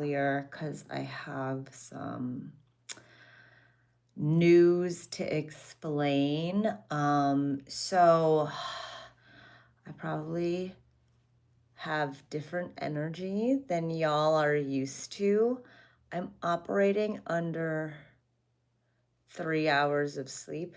earlier because I have some news to explain. So I probably have different energy than y'all are used to. I'm operating under 3 hours of sleep.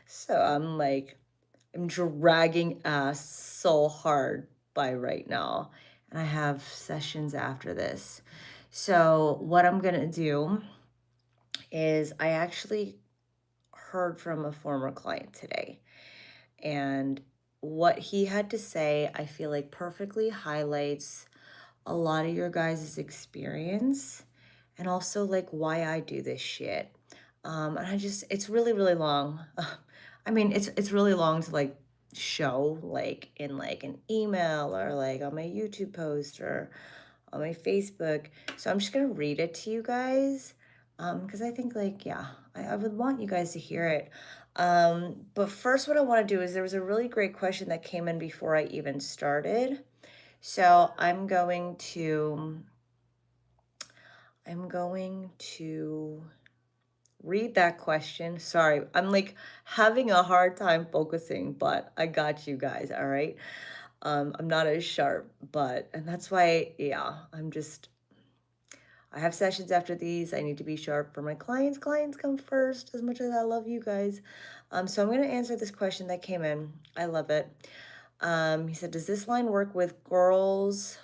So I'm dragging ass so hard by right now. And I have sessions after this. So, what I'm going to do is I actually heard from a former client today. And what he had to say, I feel like perfectly highlights a lot of your guys' experience and also like why I do this shit. And it's really, really long. I mean, it's really long to like show like in like an email or like on my YouTube post or on my Facebook. So I'm just gonna read it to you guys. Because I think like, yeah, I would want you guys to hear it. But first what I want to do is there was a really great question that came in before I even started. So I'm going to read that question. Sorry, I'm like having a hard time focusing, but I got you guys, all right? I'm not as sharp, and that's why, yeah, I have sessions after these. I need to be sharp for my clients. Clients come first as much as I love you guys. So I'm going to answer this question that came in. I love it. He said, does this line work with girls?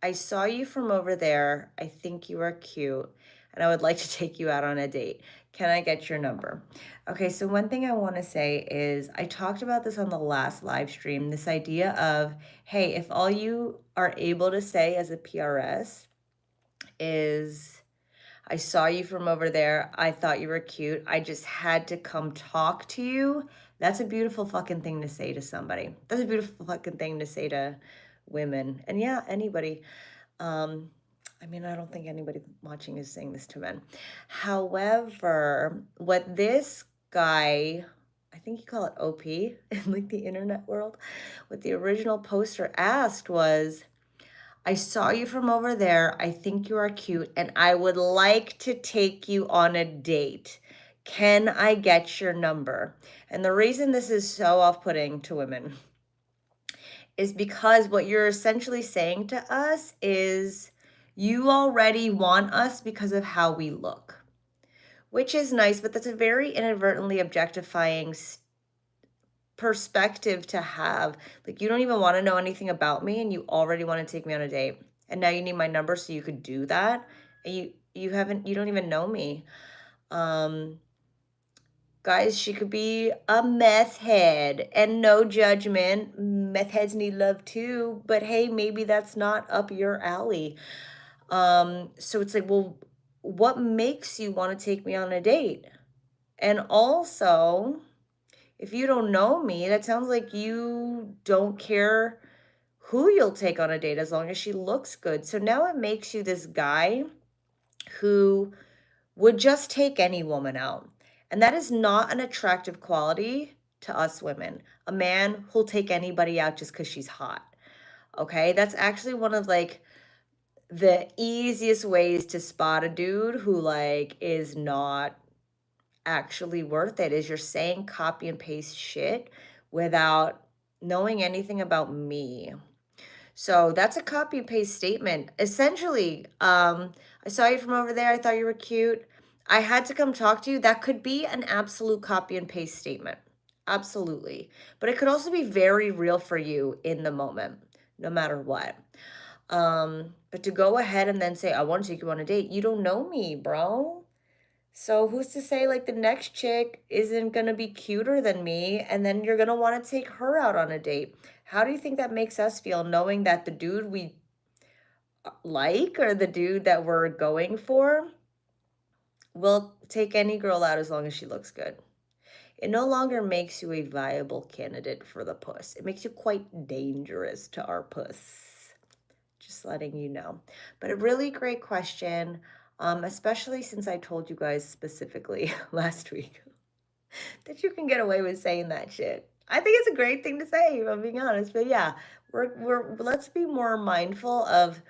I saw you from over there. I think you are cute and I would like to take you out on a date. Can I get your number? Okay, so one thing I want to say is I talked about this on the last live stream, this idea of, hey, if all you are able to say as a PRS is, I saw you from over there. I thought you were cute. I just had to come talk to you. That's a beautiful fucking thing to say to somebody. That's a beautiful fucking thing to say to women. And yeah, anybody. Um, I mean, I don't think anybody watching is saying this to men. However, what this guy, I think you call it OP in like the internet world, what the original poster asked was, I saw you from over there. I think you are cute and I would like to take you on a date. Can I get your number? And the reason this is so off-putting to women is because what you're essentially saying to us is you already want us because of how we look, which is nice, but that's a very inadvertently objectifying perspective to have. Like, you don't even want to know anything about me and you already want to take me on a date. And now you need my number so you could do that. And you don't even know me. Guys, she could be a meth head and no judgment. Meth heads need love too, but hey, maybe that's not up your alley. So it's like, well, what makes you want to take me on a date? And also, if you don't know me, that sounds like you don't care who you'll take on a date as long as she looks good. So now it makes you this guy who would just take any woman out. And that is not an attractive quality to us women. A man who'll take anybody out just because she's hot. Okay. That's actually one of like the easiest ways to spot a dude who like is not actually worth it is you're saying copy and paste shit without knowing anything about me. So that's a copy and paste statement. Essentially, I saw you from over there. I thought you were cute. I had to come talk to you. That could be an absolute copy and paste statement. Absolutely. But it could also be very real for you in the moment, no matter what. But to go ahead and then say, I want to take you on a date, you don't know me, bro. So who's to say like the next chick isn't gonna be cuter than me and then you're gonna want to take her out on a date? How do you think that makes us feel knowing that the dude we like or the dude that we're going for will take any girl out as long as she looks good? It no longer makes you a viable candidate for the puss. It makes you quite dangerous to our puss. Just letting you know. But a really great question, especially since I told you guys specifically last week that you can get away with saying that shit. I think it's a great thing to say, if I'm being honest. But yeah, we're let's be more mindful of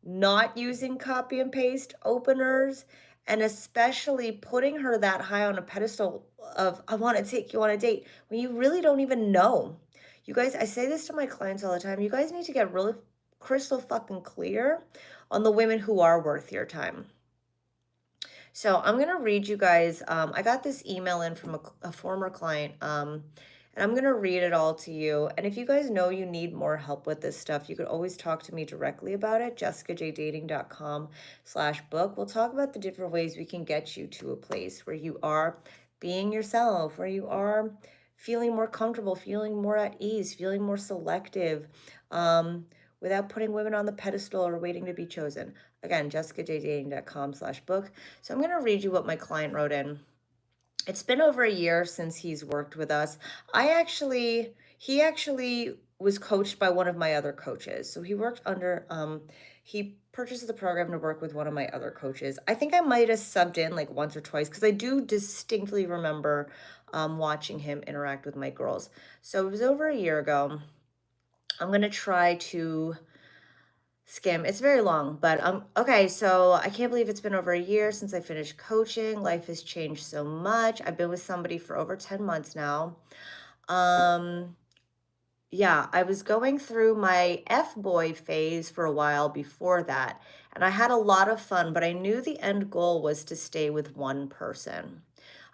not using copy and paste openers, and especially putting her that high on a pedestal of, I want to take you on a date when you really don't even know. You guys, I say this to my clients all the time. You guys need to get really crystal fucking clear on the women who are worth your time. So I'm gonna read you guys. I got this email in from a former client, and I'm gonna read it all to you. And if you guys know you need more help with this stuff, you could always talk to me directly about it. JessicaJDating.com/book. We'll talk about the different ways we can get you to a place where you are being yourself, where you are feeling more comfortable, feeling more at ease, feeling more selective, without putting women on the pedestal or waiting to be chosen. Again, JessicaJDating.com/book. So I'm going to read you what my client wrote in. It's been over a year since he's worked with us. He actually was coached by one of my other coaches. So he worked under, he purchased the program to work with one of my other coaches. I think I might have subbed in like once or twice because I do distinctly remember watching him interact with my girls. So it was over a year ago. I'm going to try to skim. It's very long, but okay, so I can't believe it's been over a year since I finished coaching. Life has changed so much. I've been with somebody for over 10 months now. Um yeah, I was going through my F-boy phase for a while before that, and I had a lot of fun, but I knew the end goal was to stay with one person.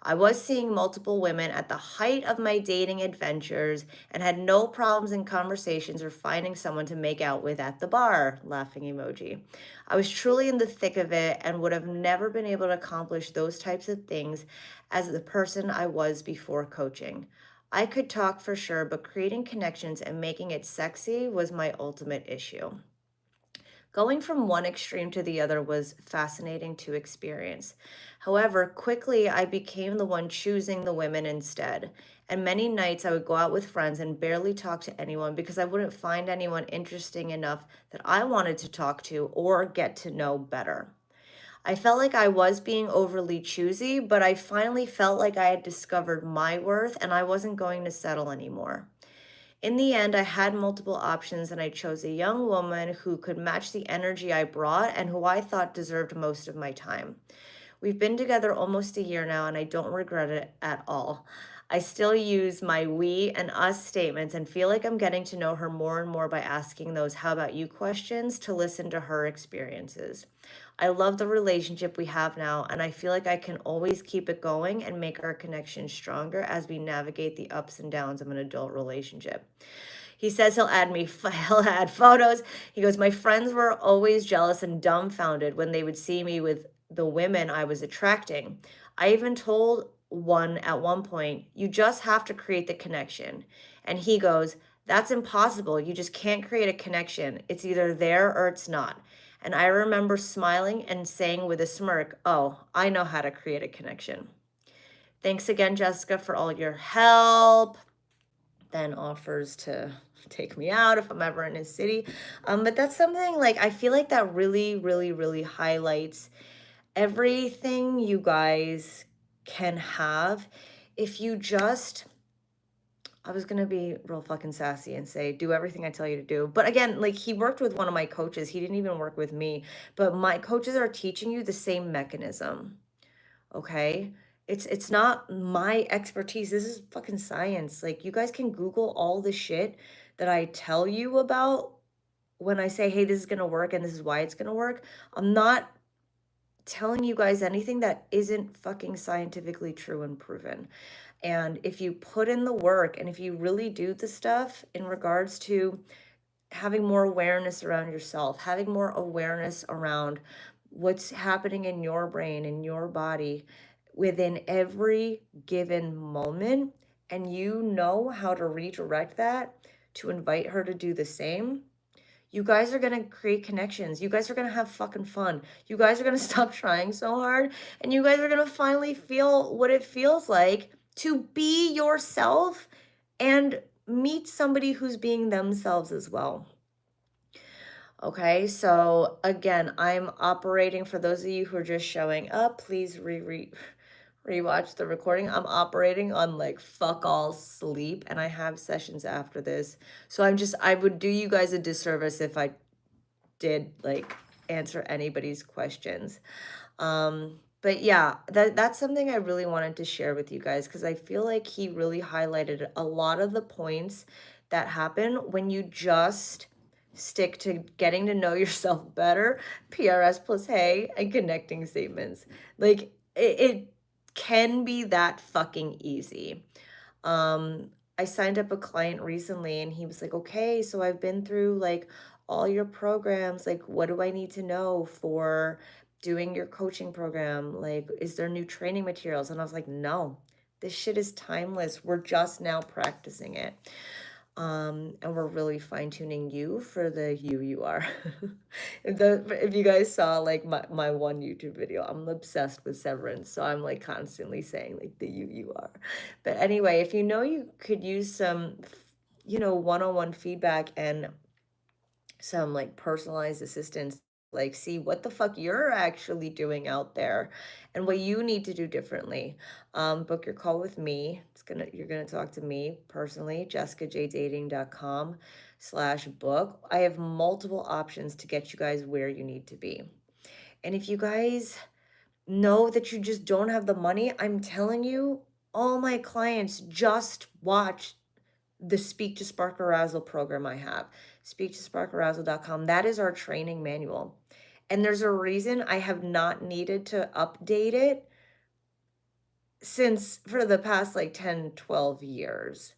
I was seeing multiple women at the height of my dating adventures and had no problems in conversations or finding someone to make out with at the bar, laughing emoji. I was truly in the thick of it and would have never been able to accomplish those types of things as the person I was before coaching. I could talk for sure, but creating connections and making it sexy was my ultimate issue. Going from one extreme to the other was fascinating to experience. However, quickly I became the one choosing the women instead. And many nights I would go out with friends and barely talk to anyone because I wouldn't find anyone interesting enough that I wanted to talk to or get to know better. I felt like I was being overly choosy, but I finally felt like I had discovered my worth and I wasn't going to settle anymore. In the end, I had multiple options and I chose a young woman who could match the energy I brought and who I thought deserved most of my time. We've been together almost a year now and I don't regret it at all. I still use my we and us statements and feel like I'm getting to know her more and more by asking those how about you questions to listen to her experiences. I love the relationship we have now, and I feel like I can always keep it going and make our connection stronger as we navigate the ups and downs of an adult relationship. He says he'll add me, he'll add photos. He goes, my friends were always jealous and dumbfounded when they would see me with the women I was attracting. I even told one at one point, you just have to create the connection. And he goes, that's impossible. You just can't create a connection. It's either there or it's not. And I remember smiling and saying with a smirk, oh, I know how to create a connection. Thanks again, Jessica, for all your help. Then offers to take me out if I'm ever in his city. But that's something like I feel like that really, really, really highlights everything you guys can have if you just, I was gonna be real fucking sassy and say, do everything I tell you to do. But again, like he worked with one of my coaches. He didn't even work with me. But my coaches are teaching you the same mechanism. Okay? It's not my expertise. This is fucking science. Like you guys can Google all the shit that I tell you about when I say, hey, this is gonna work and this is why it's gonna work. I'm not telling you guys anything that isn't fucking scientifically true and proven. And if you put in the work and if you really do the stuff in regards to having more awareness around yourself, having more awareness around what's happening in your brain, in your body within every given moment, and you know how to redirect that to invite her to do the same, you guys are gonna create connections. You guys are gonna have fucking fun. You guys are gonna stop trying so hard, and you guys are gonna finally feel what it feels like to be yourself and meet somebody who's being themselves as well. Okay, so again, I'm operating for those of you who are just showing up, please rewatch the recording. I'm operating on like fuck all sleep and I have sessions after this. So I would do you guys a disservice if I did like answer anybody's questions. But yeah, that's something I really wanted to share with you guys because I feel like he really highlighted a lot of the points that happen when you just stick to getting to know yourself better, PRS plus hey, and connecting statements. Like it can be that fucking easy. Um, I signed up a client recently and he was like, okay, so I've been through like all your programs. Like, what do I need to know for doing your coaching program? Like, is there new training materials? And I was like, no, this shit is timeless. We're just now practicing it. And we're really fine-tuning you for the you are. If you guys saw like my one YouTube video, I'm obsessed with severance, so I'm like constantly saying like the you are. But anyway, if you know you could use some, one-on-one feedback and some like personalized assistance, like see what the fuck you're actually doing out there and what you need to do differently. Book your call with me. You're gonna talk to me personally, jessicajdating.com/book. I have multiple options to get you guys where you need to be. And if you guys know that you just don't have the money, I'm telling you, all my clients just watch the Speak to Spark Arousal program I have, speaktosparkarousal.com. That is our training manual. And there's a reason I have not needed to update it since for the past like 10, 12 years.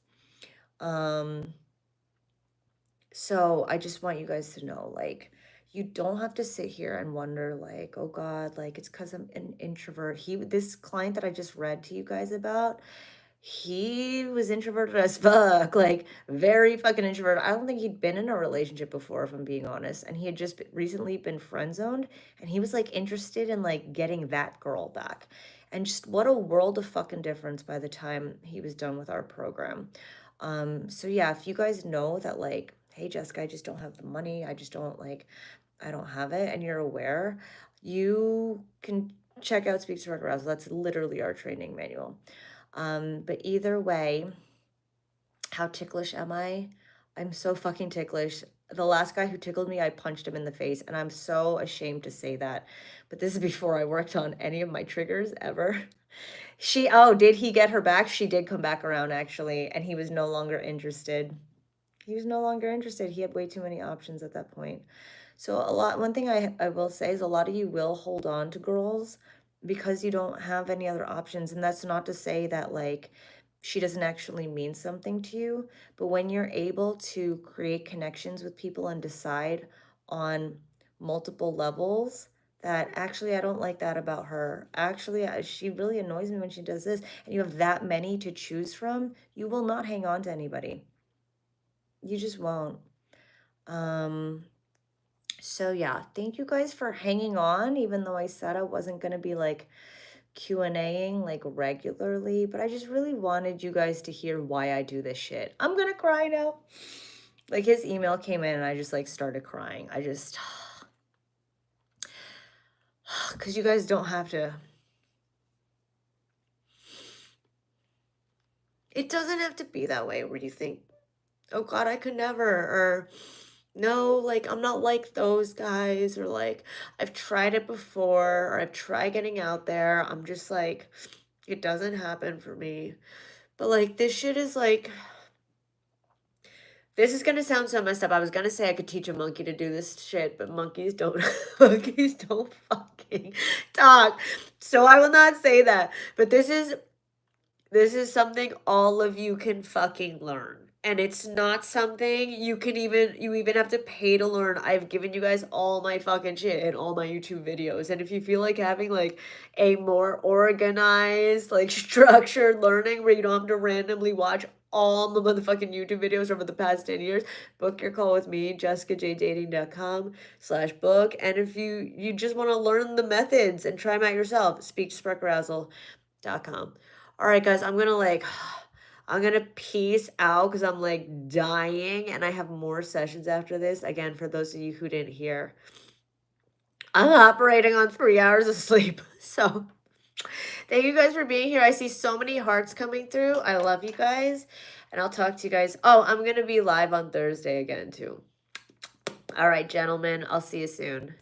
So I just want you guys to know, like, you don't have to sit here and wonder, like, oh God, like it's because I'm an introvert. This client that I just read to you guys about, he was introverted as fuck, like very fucking introverted. I don't think he'd been in a relationship before, if I'm being honest. And he had just recently been friend zoned, and he was like interested in like getting that girl back. And just what a world of fucking difference by the time he was done with our program. So yeah, if you guys know that like, hey Jessica, I just don't have the money, I don't have it, and you're aware, you can check out Speak to Work Arousal. That's literally our training manual. But either way, how ticklish am I? I'm so fucking ticklish. The last guy who tickled me, I punched him in the face, and I'm so ashamed to say that. But this is before I worked on any of my triggers ever. Did he get her back? She did come back around actually, and he was no longer interested. He was no longer interested. He had way too many options at that point. So one thing I will say is a lot of you will hold on to girls because you don't have any other options. And that's not to say that like she doesn't actually mean something to you, but when you're able to create connections with people and decide on multiple levels that actually I don't like that about her. Actually, she really annoys me when she does this, and you have that many to choose from, you will not hang on to anybody. You just won't. Um, so yeah, thank you guys for hanging on, even though I said I wasn't gonna be like Q&Aing like regularly, but I just really wanted you guys to hear why I do this shit. I'm gonna cry now. Like his email came in and I just like started crying. Because you guys don't have to. It doesn't have to be that way where you think, oh God, I could never, or no, like I'm not like those guys, or like I've tried it before, or I've tried getting out there. I'm just like, it doesn't happen for me. But like this shit is like, this is gonna sound so messed up. I was gonna say I could teach a monkey to do this shit, but monkeys don't monkeys don't fucking talk. So I will not say that. But this is something all of you can fucking learn. And it's not something you even have to pay to learn. I've given you guys all my fucking shit in all my YouTube videos. And if you feel like having like a more organized, like structured learning where you don't have to randomly watch all the motherfucking YouTube videos over the past 10 years, book your call with me, jessicajdating.com/book. And if you just want to learn the methods and try them out yourself, speaktosparkarousal.com. All right, guys, I'm gonna peace out because I'm like dying and I have more sessions after this. Again, for those of you who didn't hear, I'm operating on 3 hours of sleep. So thank you guys for being here. I see so many hearts coming through. I love you guys. And I'll talk to you guys. Oh, I'm gonna be live on Thursday again too. All right, gentlemen, I'll see you soon.